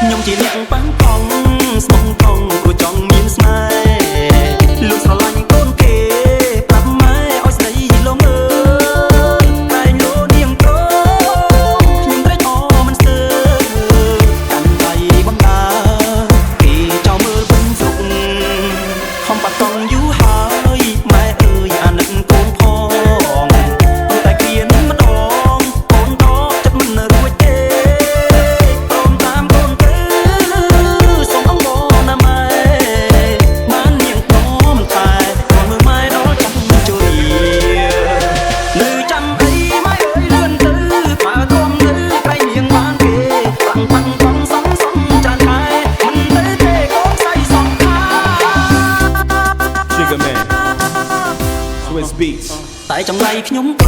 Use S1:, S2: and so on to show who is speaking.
S1: ខ្ញុំជាអ្នកប៉ាំងផងស្មងថងព្រោះចង់មានស្នេហ៍លោកស្រឡាញ់កូនគេប្រាប់ម៉ែឲ្យស្ដីលងអើយតែលោនាងត្រង់ខ្ញុំត្រេកអរមិនស្ទើរកាន់ដៃបំដាគេចោលមើលវិញសុខខំបាត់តង់យូរហើយម៉ែអើយអាណិតកូនផងតែគ្រានឹងម្ដងកូនតចិត្តមិនរួចទេព្រមតាមកូនទៅសូមអង្វរណាម៉ែបាននាងព្រមតែកូនមើលម៉ែដល់ចាំជួយនៅចាំអីម៉ែអើយលឿនទៅបើធំទៅក្រៃនាងបានគេបាំងសំចានខែមិនទៅទេកូនស្អីសំខា
S2: Sugar Man Swiss Beats
S1: តែចំដៃខ្ញុំក៏